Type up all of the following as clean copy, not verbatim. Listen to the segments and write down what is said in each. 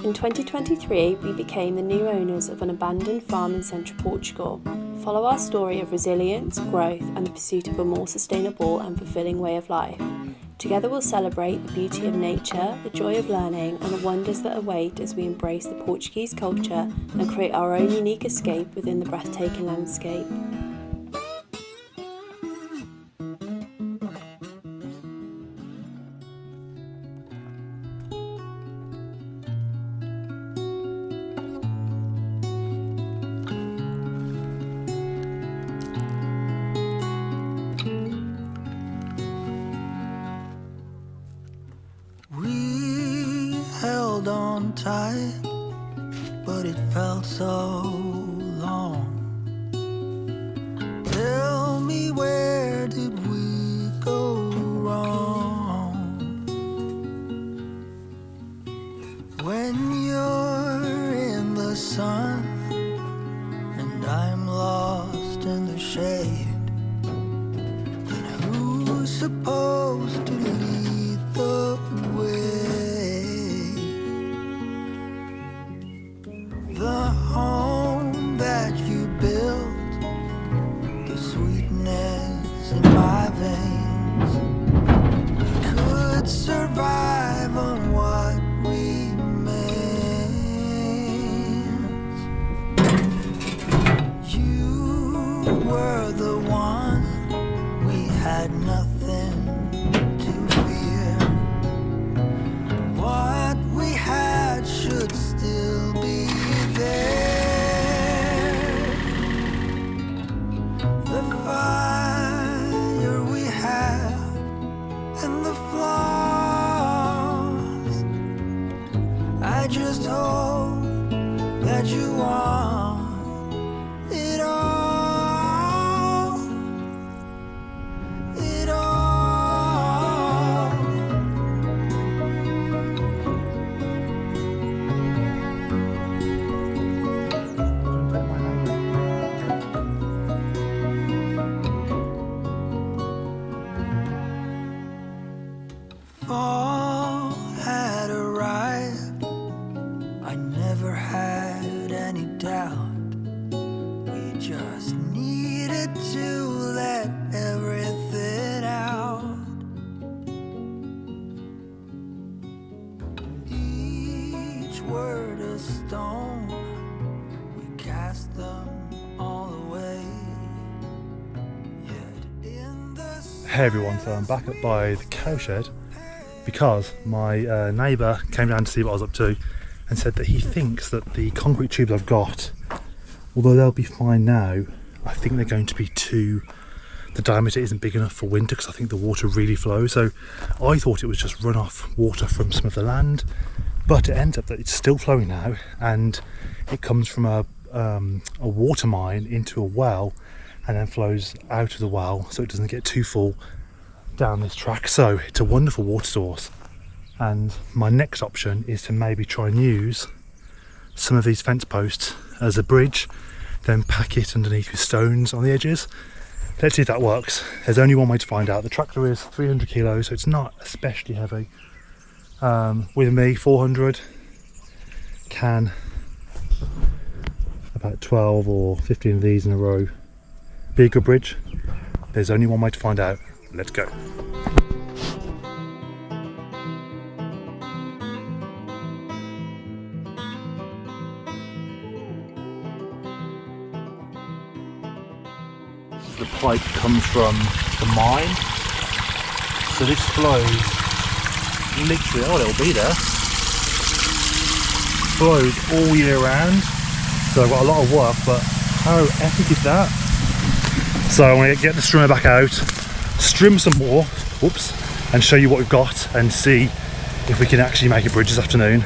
In 2023, we became the new owners of an abandoned farm in central Portugal. Follow our story of resilience, growth, and the pursuit of a more sustainable and fulfilling way of life. Together we'll celebrate the beauty of nature, the joy of learning, and the wonders that await as we embrace the Portuguese culture and create our own unique escape within the breathtaking landscape. Held on tight, but it felt so long. Tell me, where did we go wrong? When you're in the sun and I'm lost in the shade, then who's supposed to lead the way? The home that you built, the sweetness in my veins. We could survive on what remains. You were the one, we had nothing to fear. What we had should still be there. The fire we have and the flaws, I just hope that you want it all, it all. Fall had arrived, I never had any doubt. We just needed to let everything out. Each word a stone, we cast them all away. Yet in the Hey everyone, so I'm back up by the cowshed because my neighbour came down to see what I was up to and said that he thinks that the concrete tubes I've got, although they'll be fine now, I think they're going to be the diameter isn't big enough for winter because I think the water really flows. So I thought it was just runoff water from some of the land, but it ends up that it's still flowing now, and it comes from a water mine into a well and then flows out of the well so it doesn't get too full down this track. So it's a wonderful water source, and my next option is to maybe try and use some of these fence posts as a bridge, then pack it underneath with stones on the edges. Let's see if that works. There's only one way to find out. The tractor is 300 kilos, so it's not especially heavy. With me, 400 can about 12 or 15 of these in a row be a good bridge. There's only one way to find out. Let's go. The pipe comes from the mine, so this flows literally, oh it'll be there, flows all year round. So I've got a lot of work, but how epic is that? So I'm going to get the strimmer back out, strim some more, whoops, and show you what we've got and see if we can actually make a bridge this afternoon.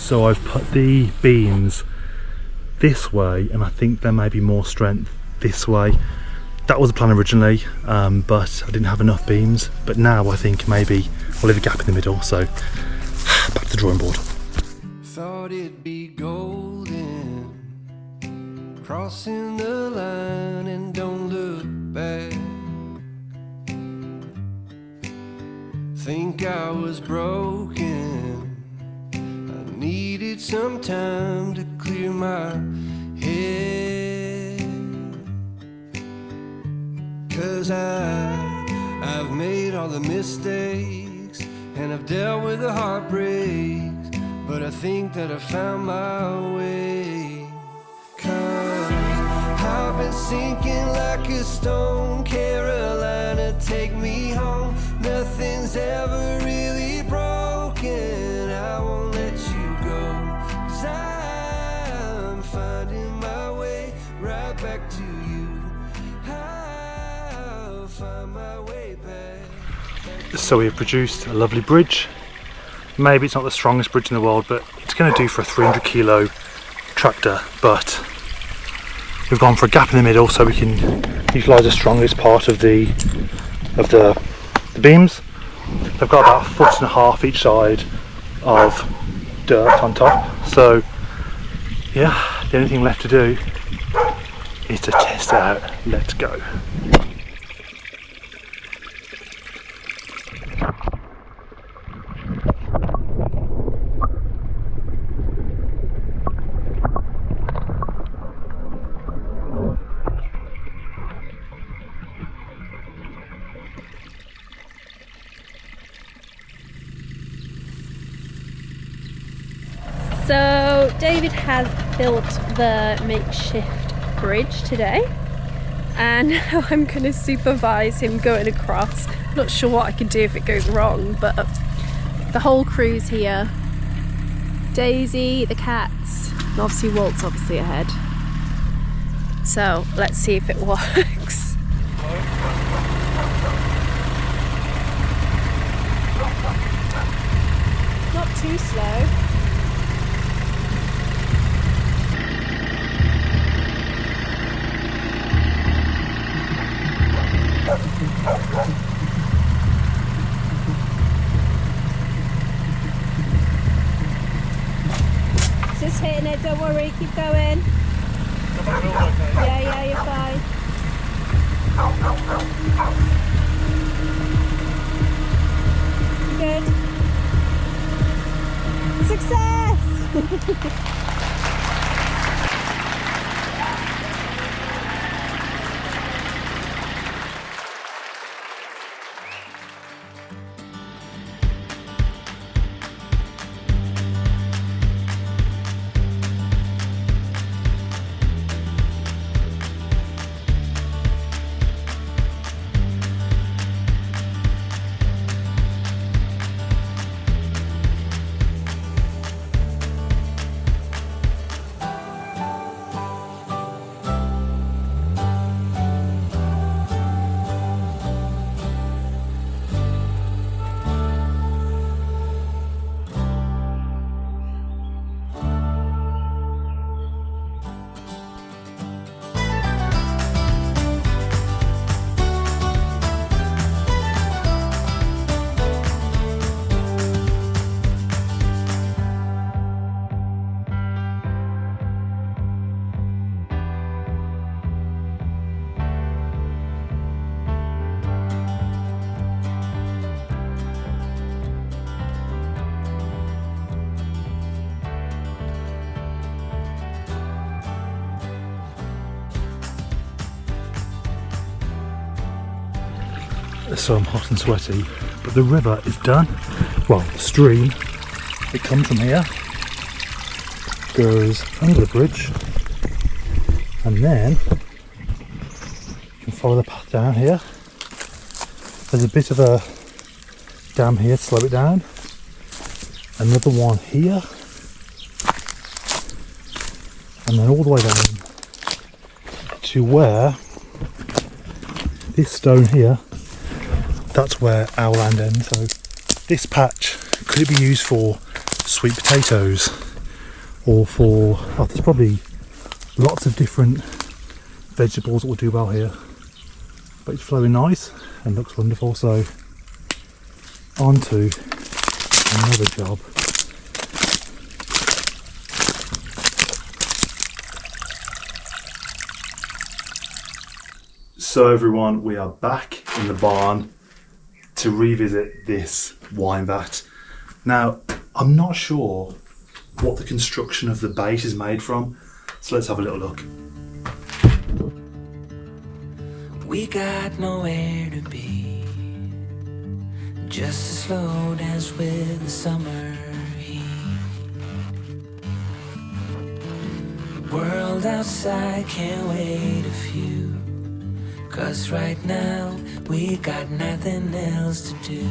So I've put the beams this way, and I think there may be more strength this way. That was the plan originally, but I didn't have enough beams. But now I think maybe we'll leave a gap in the middle, so back to the drawing board. Thought it'd be golden, crossing the line and don't look back. Think I was broken, I needed some time to clear my head. 'Cause I've made all the mistakes and I've dealt with the heartbreaks, but I think that I found my way. 'Cause I've been sinking like a stone, Carolina, take me home. Nothing's ever really broken, I won't let you go. 'Cause I'm finding my way right back to you. I'll find my way back. So we've produced a lovely bridge. Maybe it's not the strongest bridge in the world, but it's going to do for a 300 kilo tractor. But we've gone for a gap in the middle so we can utilise the strongest part of the beams. They've got about 1.5 foot each side of dirt on top. So yeah, the only thing left to do is to test it out. Let's go. So David has built the makeshift bridge today, and now I'm going to supervise him going across. Not sure what I can do if it goes wrong, but the whole crew's here. Daisy, the cats, and obviously Walt's obviously ahead. So let's see if it works. Not too slow. Just hitting it, don't worry, keep going. Yeah, you're fine. Good. Success! So I'm hot and sweaty, but the river is done. Well, the stream, it comes from here, goes under the bridge, and then you can follow the path down here. There's a bit of a dam here to slow it down, another one here, and then all the way down to where this stone here, that's where our land ends. So this patch, could it be used for sweet potatoes? or for, oh, there's probably lots of different vegetables that will do well here. But it's flowing nice and looks wonderful, so on to another job. So everyone, we are back in the barn to revisit this wine vat. Now, I'm not sure what the construction of the base is made from, so let's have a little look. We got nowhere to be, just to slow dance with the summer heat. The world outside can't wait a few, 'cause right now we got nothing else to do.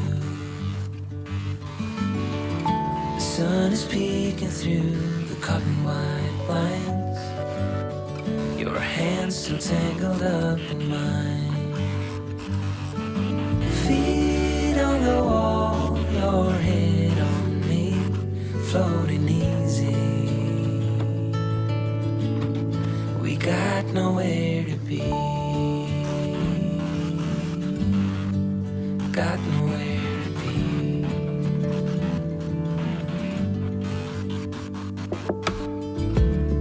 The sun is peeking through the cotton white blinds, your hands still tangled up in mine. Feet on the wall, your head on me, floating easy. We got nowhere to be, got nowhere to be.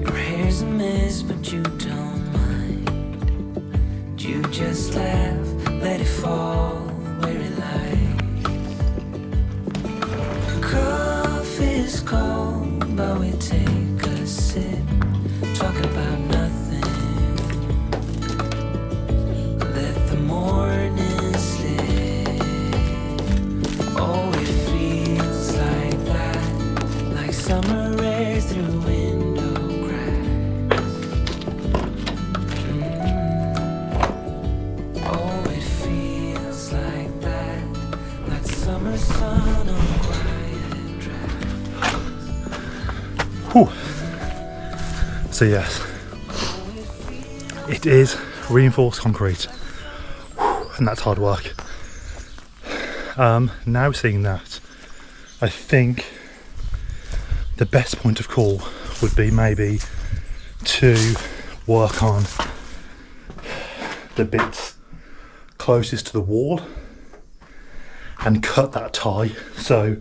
Your hair's a mess, but you don't mind. You just laugh, let it fall where it lies. Coffee's cold, but we take a sip, talk about nothing. Let the morning slip. Oh, it feels like that, like summer air through window cracks. Oh, it feels like that, like summer sun on quiet tracks. Whew. So yes, it is reinforced concrete, whew, and that's hard work. Now seeing that, I think the best point of call would be maybe to work on the bits closest to the wall and cut that tie so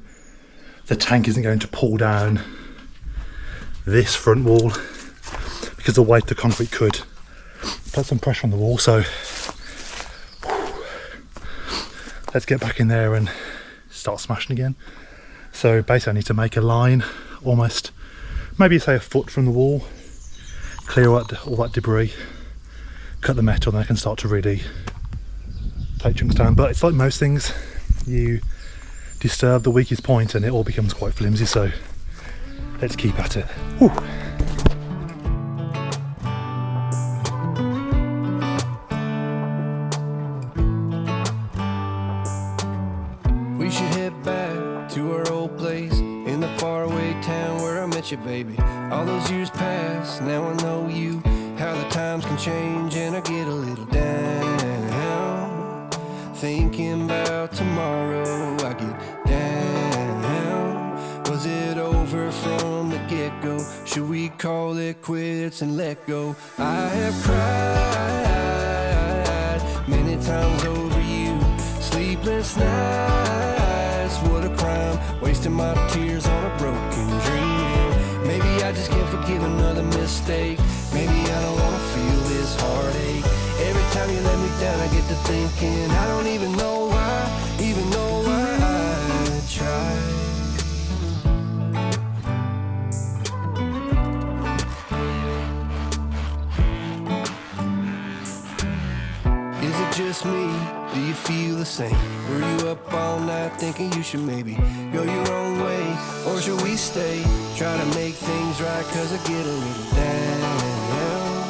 the tank isn't going to pull down this front wall, because the weight of the concrete could put some pressure on the wall. So let's get back in there and start smashing again. So basically I need to make a line almost, maybe say a foot from the wall, clear out all that debris, cut the metal, and I can start to really take chunks down. But it's like most things, you disturb the weakest point and it all becomes quite flimsy, so let's keep at it. Whew. We should head back to our old place in the faraway town where I met you, baby. All those years pass, now I know you, how the times can change, and I get a little down, thinking about tomorrow. I get down. Was it over from the get-go? Should we call it quits and let go? I have cried many times over you, sleepless nights, what a crime, wasting my tears on a broken dream. Maybe I just can't forgive another mistake, maybe I don't wanna feel this heartache. Every time you let me down I get to thinking, I don't even know why I tried. Is it just me? Do you feel the same? Were you up all night thinking you should maybe go your own way? Or should we stay, try to make things right? 'Cause I get a little down,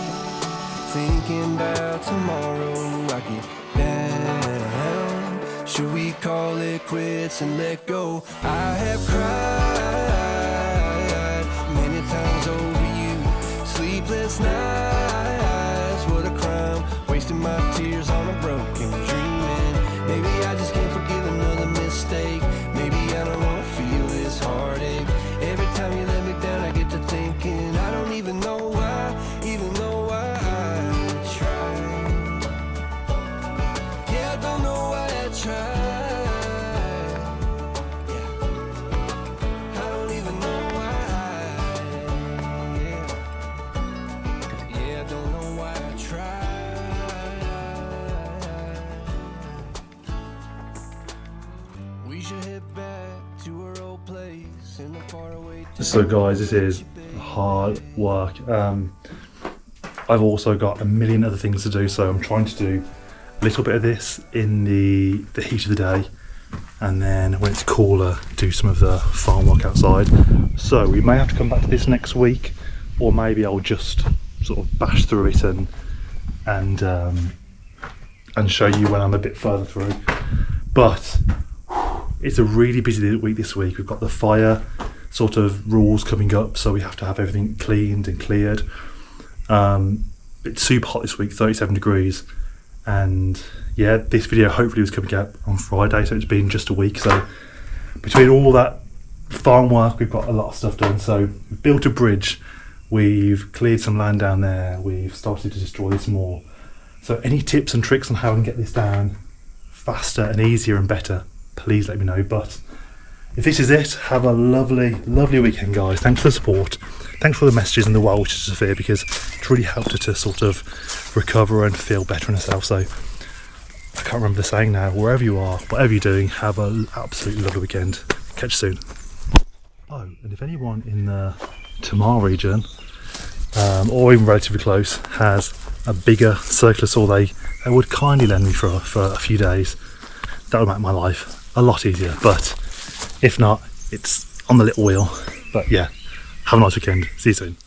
thinking about tomorrow. I get down. Should we call it quits and let go? I have cried many times over you, sleepless nights, what a crime, wasting my tears on a broken dream. And maybe I just can't forgive another mistake, maybe I don't wanna feel this heartache. Every time you let me down I get to thinking, So guys, this is hard work. I've also got a million other things to do, so I'm trying to do a little bit of this in the heat of the day, and then when it's cooler do some of the farm work outside. So we may have to come back to this next week, or maybe I'll just sort of bash through it and show you when I'm a bit further through. But it's a really busy week this week. We've got the fire sort of rules coming up, so we have to have everything cleaned and cleared. It's super hot this week, 37 degrees, and yeah, this video hopefully was coming out on Friday, so it's been just a week. So between all that farm work, we've got a lot of stuff done. So we've built a bridge, we've cleared some land down there, we've started to destroy this more. So any tips and tricks on how I can get this down faster and easier and better, please let me know. But if this is it, have a lovely, lovely weekend, guys. Thanks for the support. Thanks for the messages and the well wishes to Sophia, because it's really helped her to sort of recover and feel better in herself. So I can't remember the saying now. Wherever you are, whatever you're doing, have an absolutely lovely weekend. Catch you soon. Oh, and if anyone in the Tamar region, or even relatively close, has a bigger circular saw they would kindly lend me for a few days, that would make my life a lot easier. But if not, it's on the little wheel. But yeah, have a nice weekend. See you soon.